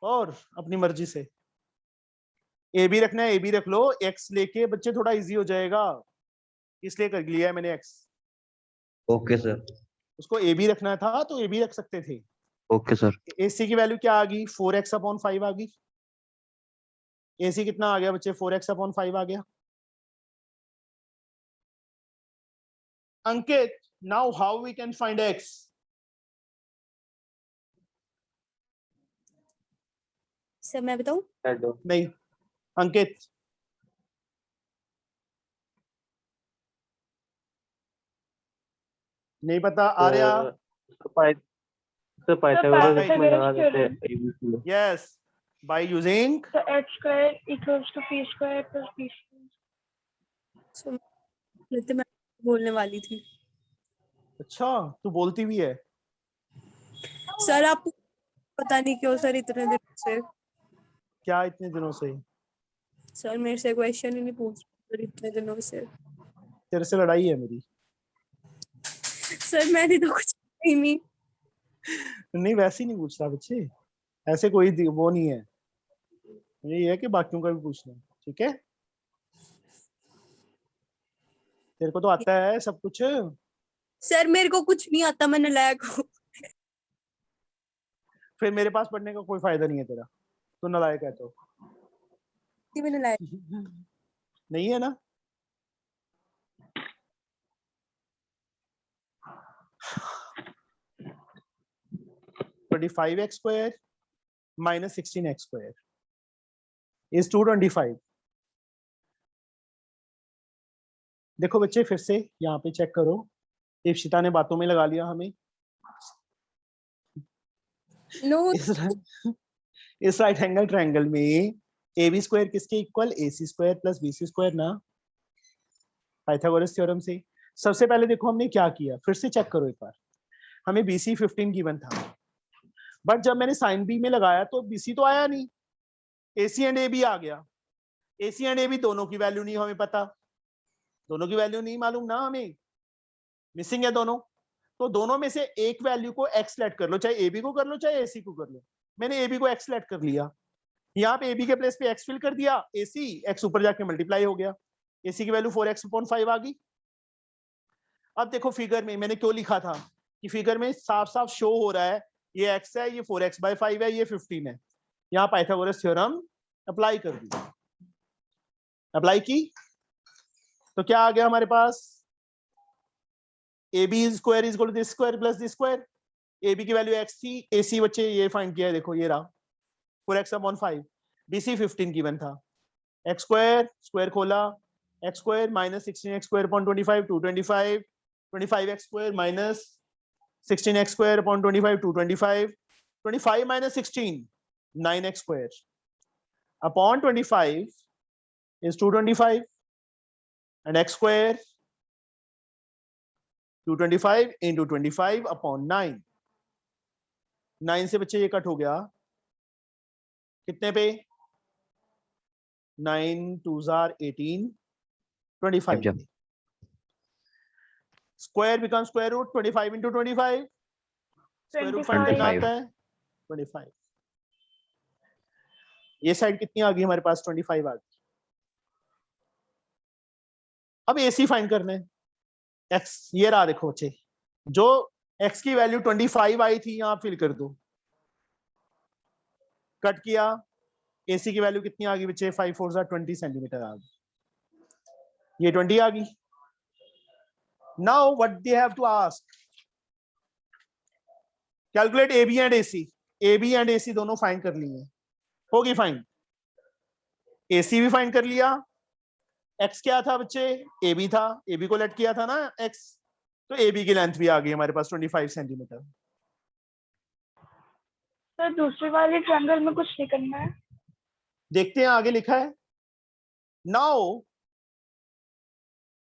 और अपनी मर्जी से AB रखना है AB रख लो, x लेके बच्चे थोड़ा इजी हो जाएगा, इसलिए कर लिया है मैंने x। Okay sir. उसको AB रखना था तो AB रख सकते थे। Okay sir. AC की वैल्यू क्या आ गई? 4x/5 आ गई। AC कितना आ गया बच्चे? 4x/5 आ गया। Ankit, now how we can find x? Sir मैं बताऊं? नहीं, अंकित नहीं पता। Arya? Pythagoras theorem. Yes, by using So h square equals to p square plus b square. So, मैं बोलने वाली थी। अच्छा, तू बोलती भी है। सर आप पता नहीं क्यों सर इतने दिन से क्या इतने दिनों से? सर मेरे से क्वेश्चन ही नहीं पूछ रहे सर इतने दिनों से। तेरे से लड़ाई है मेरी? सर मैंने तो कुछ ही नहीं। नहीं वैसे ही नहीं पूछता बच्चे, ऐसे कोई वो नहीं है, ये है कि बाकियों का भी पूछना, ठीक है? तेरे को तो आता है सब कुछ। सर मेरे को कुछ नहीं आता, मैं नालायक हूँ। फिर मेरे पास पढ़ने का कोई फायदा नहीं है तेरा, तो नालायक है तो। मैं नालायक नहीं है ना? (25x² - 16x² is 225। देखो बच्चे फिर से यहाँ पे चेक करो, इप्सिता ने बातों में लगा लिया हमें। नो इस राइट एंगल ट्रायंगल में AB² किसके इक्वल? AC² प्लस BC² ना, पाइथागोरस थ्योरम से। सबसे पहले देखो हमने क्या किया, फिर से चेक करो एक बार। हमें BC 15 गिवन था, बट जब मैंने साइन बी में लगाया तो BC तो आया नहीं, AC एंड AB आ गया। AC एंड AB दोनों की वैल्यू नहीं हमें पता, दोनों की वैल्यू नहीं मालूम ना हमें, मिसिंग है दोनों। तो दोनों में से एक वैल्यू को x लेट कर लो, चाहे AB को कर लो चाहे AC को कर लो। मैंने AB को x लेट कर लिया, यहाँ पे AB के प्लेस पे x फिल कर दिया, AC x ऊपर जाके मल्टीप्लाई हो गया, AC की वैल्यू 4x/5 आ गई। अब देखो फिगर में मैंने क्यों लिखा था कि फिगर में साफ साफ शो हो रहा है ये x है, ये 4x/5 है, ये 15 है। यहाँ पाइथागोरस थ्योरम अप्लाई कर दी, अप्लाई की तो क्या आ गया हमारे पास? AB² is equal to this square plus this square. AB की वैल्यू x थी, AC बच्चे ये फाइंड किया है, देखो ये रहा 4x/5। BC 15 गिवन था, x² स्क्वायर खोला, x² - 16x² 225, 25x² - 16x² 225, 25 - 16 9x² upon 25 is 225 and x² 225 into 25 upon 9। 9 से बच्चे ये कट हो गया कितने पे? 9 2s are 18, 25 square becomes square root 25 into 25, square root find करना आता है 25। ये साइड कितनी आ गई हमारे पास? 25 आ गई। अब AC फाइंड करना है, x ये रहा, देखो बच्चे जो x की वैल्यू 25 आई थी यहाँ फिल कर दो, कट किया, AC की वैल्यू कितनी आ गई बच्चे? 5 4s are 20 सेंटीमीटर आ गई, ये 20 आ गई। Now what they have to ask, calculate AB and AC। AB and AC दोनों फाइंड कर लिए, होगी फाइंड। AC भी फाइंड कर लिया, x क्या था बच्चे? AB था, AB को लेट किया था ना x, तो AB की लेंथ भी आ गई हमारे पास 25 सेंटीमीटर। सर दूसरे वाले ट्रायंगल में कुछ नहीं करना है, देखते हैं आगे लिखा है। Now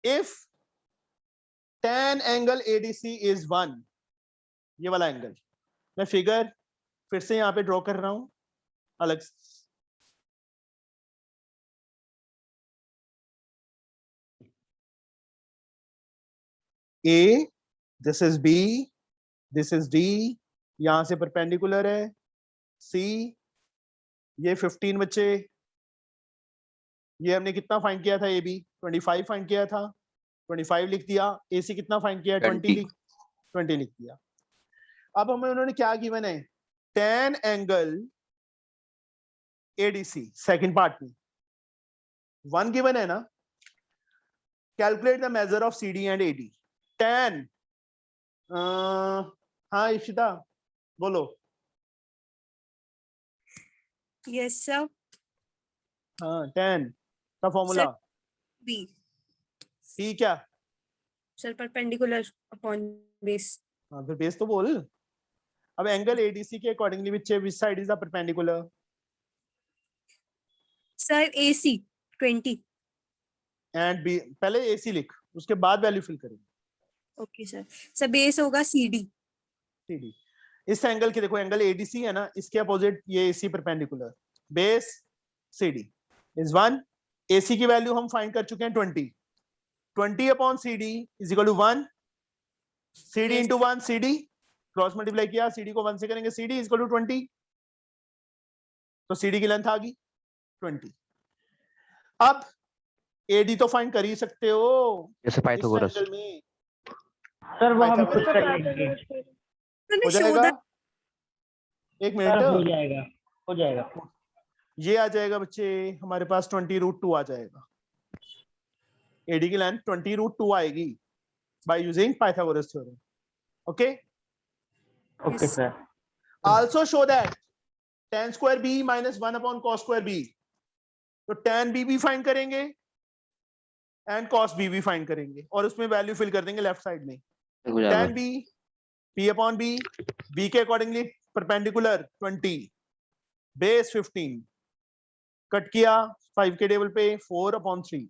if tan angle ADC is 1, ये वाला एंगल, मैं फिगर फिर से यहाँ पे ड्रॉ कर रहा हूं अलग से। A, this is B, this is D, यहां से परपेंडिकुलर है C, ये 15 बच्चे, ये हमने कितना फाइंड किया था? AB 25 फाइंड किया था, 25 लिख दिया। AC कितना फाइंड किया? 20 लिख दिया। अब हमें उन्होंने क्या गिवन है? tan angle ADC second part में 1 गिवन है ना, calculate the measure of CD and AD। tan हाँ इशिता बोलो। Yes sir. हाँ tan का फॉर्मूला B P क्या? Sir perpendicular upon base. हाँ फिर बेस तो बोल। अब एंगल ADC के accordingly which side is the perpendicular? Sir AC 20 and B, पहले AC लिख, उसके बाद वैल्यू फिल करेंगे। Okay sir. सर बेस होगा CD। CD इस एंगल की देखो, एंगल एडीसी है ना, इसके अपोजिट ये AC perpendicular, base CD is 1। AC की वैल्यू हम फाइंड कर चुके हैं 20 upon CD is equal to 1, CD into 1 CD, cross multiply किया, CD को 1 से करेंगे, CD इज इक्वल टू 20, तो CD की लेंथ आ गई 20। अब AD तो फाइंड कर ही सकते हो जैसे इस पाइथागोरस। एंगल में, सर वो हम खुद पाइथागोरस कर लेंगे। हो जाएगा। एक सर मिनट, हो जाएगा, हो जाएगा। ये आ जाएगा बच्चे हमारे पास 20√2 आ जाएगा। AD की लेंथ 20√2 आएगी by using Pythagoras theorem. Okay, okay sir. Also show that tan square b minus 1 upon cos square b, तो tan b भी फाइंड करेंगे एंड cos b भी फाइंड करेंगे और उसमें वैल्यू फिल कर देंगे लेफ्ट साइड में। हो जाएगा। tan b p upon b, b के अकॉर्डिंगली परपेंडिकुलर 20, बेस 15, कट किया 5 के टेबल पे 4 upon 3,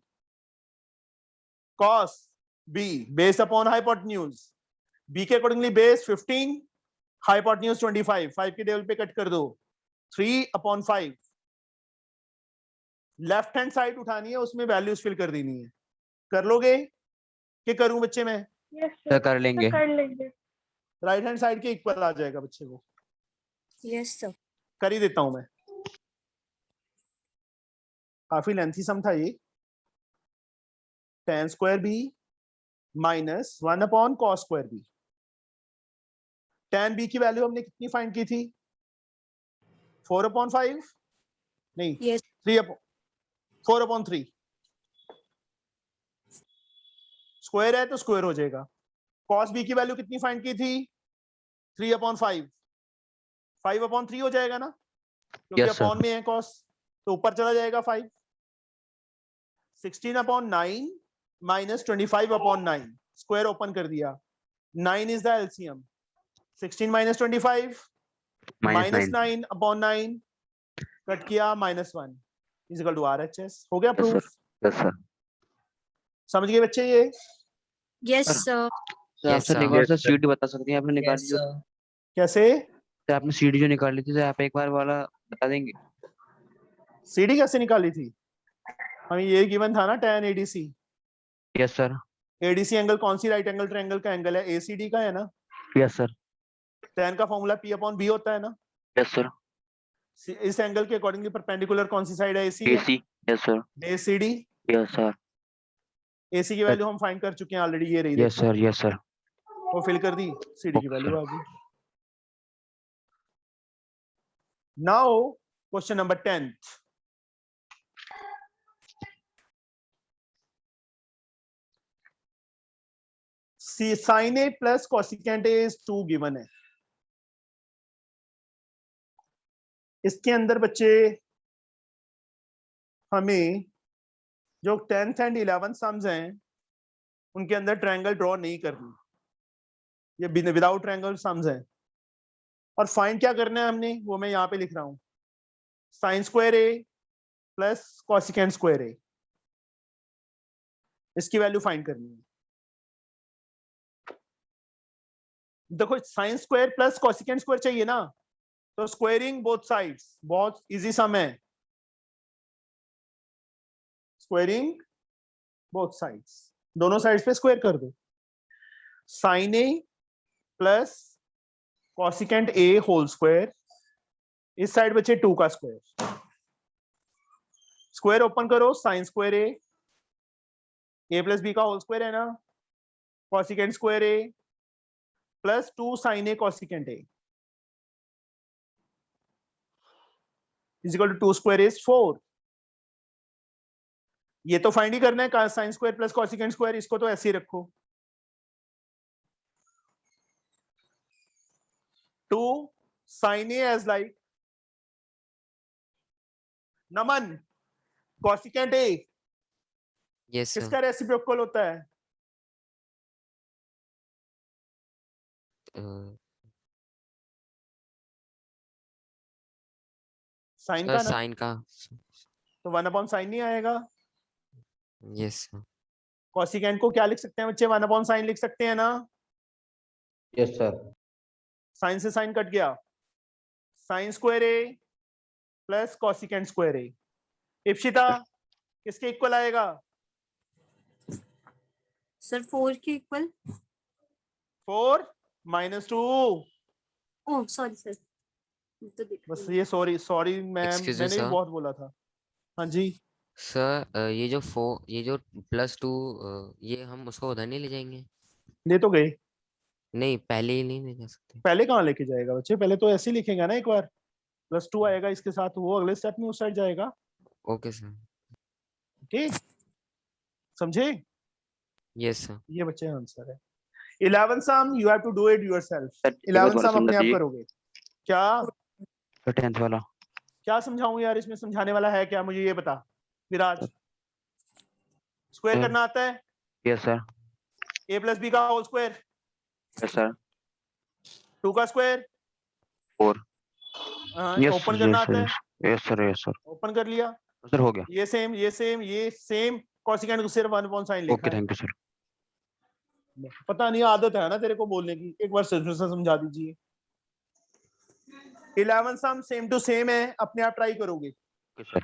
cos b base upon hypotenuse, b के अकॉर्डिंगली बेस 15, हाइपोटेन्यूज 25, 5 के टेबल पे कट कर दो 3 अपॉन 5, लेफ्ट हैंड साइड उठानी है, उसमें वैल्यूज फिल कर देनी है। कर लोगे कि करूं बच्चे मैं? यस सर कर लेंगे। कर लेंगे। राइट हैंड साइड के इक्वल आ जाएगा बच्चे को, यस सर। कर ही देता हूं मैं, काफी लेंथी सम था ये। tan square b minus 1 upon cos square b, tan b की वैल्यू हमने कितनी फाइंड की थी? 4 अपॉन 5 नहीं, यस 3 अपॉन 4 अपॉन 3, स्क्वायर है तो स्क्वायर हो जाएगा। cos b की वैल्यू कितनी फाइंड की थी? 3 अपॉन 5, 5 अपॉन 3 हो जाएगा ना, क्योंकि Yes, sir. अपॉन में है cos, तो ऊपर चला जाएगा 5। 16 upon 9 minus 25 upon 9, square open कर दिया, 9 is the LCM, 16 minus 25 minus 9 upon 9, cut किया -1 इज इक्वल टू RHS। हो गया प्रूफ? Yes sir. समझ गए बच्चे ये? Yes sir. सर आप सर एक बार सर सीडी बता सकते हैं आपने निकाली जो? कैसे? सर आपने सीडी जो निकाली थी, सर आप एक बार वाला बता देंगे? सीडी कैसे निकाली थी? हमें ये गिवन था ना, tan ADC। Yes sir. ADC angle कौन सी राइट एंगल ट्रायंगल का एंगल है? ACD का है ना। Yes sir. tan का फॉर्मूला P अपॉन B होता है ना। Yes sir. इस एंगल के अकॉर्डिंगली परपेंडिकुलर कौन सी साइड है? AC है। AC। Yes sir. Base CD, yes sir. AC की वैल्यू हम फाइंड कर चुके हैं ऑलरेडी, ये रही। Yes sir. Yes sir. वो फिल कर दी, CD की वैल्यू आ गई। Now question number 10। sin A plus cosecant A is 2 given है। इसके अंदर बच्चे हमें जो 10th एंड 11th सम्स हैं उनके अंदर ट्रायंगल ड्रॉ नहीं करनी, ये विदाउट ट्रायंगल सम्स हैं। और फाइंड क्या करना है हमने, वो मैं यहाँ पे लिख रहा हूँ, sin square A plus cosecant square A, इसकी वैल्यू फाइंड करनी है। देखो sin square plus cosecant square चाहिए ना, तो स्क्वायरिंग बोथ साइड्स बहुत इजी सम है। स्क्वायरिंग बोथ साइड्स, दोनों साइड्स पे स्क्वायर कर दो। sin A plus cosecant A whole square, इस साइड बचे 2 का स्क्वायर, स्क्वायर ओपन करो, sin square A plus B का होल स्क्वायर है ना, cosecant square A plus 2 sin A cosecant A is equal to 2 square is 4। ये तो find ही करना है sin square plus cosecant square, इसको तो ऐसे ही रखो। 2 sin A as like Naman cosecant A yes किसका रेसिप्रोकल होता है? साइन का ना, साइन का। तो 1 अपॉन साइन नहीं आएगा। Yes sir. cosecant को क्या लिख सकते हैं बच्चे? 1 अपॉन साइन लिख सकते हैं ना। Yes sir. साइन से साइन कट गया, साइन स्क्वायर ए प्लस कॉसिकेंट स्क्वायर ए। इप्सिता किसके इक्वल आएगा? सर 4 के इक्वल। 4 -2। ओह सॉरी सर, तो देख बस ये सॉरी मैम, Excuse me, मैंने भी sir. बहुत बोला था। हाँ जी, सर ये जो +2 ये हम उसको उधर नहीं ले जाएंगे? ले तो गए। नहीं, पहले ही नहीं ले जा सकते? पहले कहाँ लेके जाएगा बच्चे, पहले तो ऐसे ही लिखेगा ना, एक बार +2 आएगा इसके साथ, वो अगले स्टेप में उस साइड जाएगा। Okay sir. ठीक, समझे? Yes sir. ये बच्चे आंसर है। 11 sum you have to do it yourself. Sir, एक 11 बार सम अपने आप समझाइए। करोगे। क्या सर 10th वाला। क्या समझाऊं यार, इसमें समझाने वाला है क्या, मुझे ये बता विराज। Square sir. करना आता है? Yes sir. a + b का होल स्क्वायर, यस सर। 2 का स्क्वायर, 4। यस ओपन करना आता है? Yes sir. Yes sir. Open कर लिया। सर हो गया। ये सेम कॉसिकेंट को सिर्फ 1 अपॉन साइन लिखा ओके, है। Thank you sir. पता नहीं, आदत है ना तेरे को बोलने की, एक बार फिर से समझा दीजिए। 11 सम सेम टू सेम है, अपने आप ट्राई करोगे। Okay sir.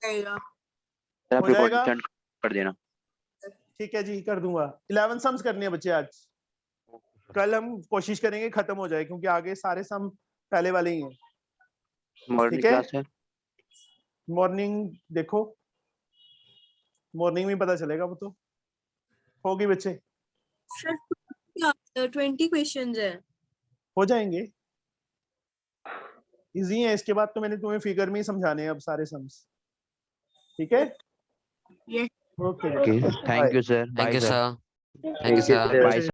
जाएगा। सर आप हो रिकॉर्डिंग जाएगा? सेंड कर देना। ठीक है जी, कर दूंगा। 11 सम्स करने हैं बच्चे आज। कल हम कोशिश करेंगे खत्म हो जाए, क्योंकि आगे सारे सम पहले वाले ही हैं। मॉर्निंग ठीक है? क्लास है। मॉर्निंग देखो, मॉर्निंग में पता चलेगा, वो तो होगी बच्चे, सर 20 क्वेश्चंस है। हो जाएंगे, इजी है। इसके बाद तो मैंने तुम्हें फिगर में ही समझाने हैं अब सारे सम्स। ठीक है? Yes. Okay, okay, thank you sir. Thank you bye sir. Thank you sir. Bye.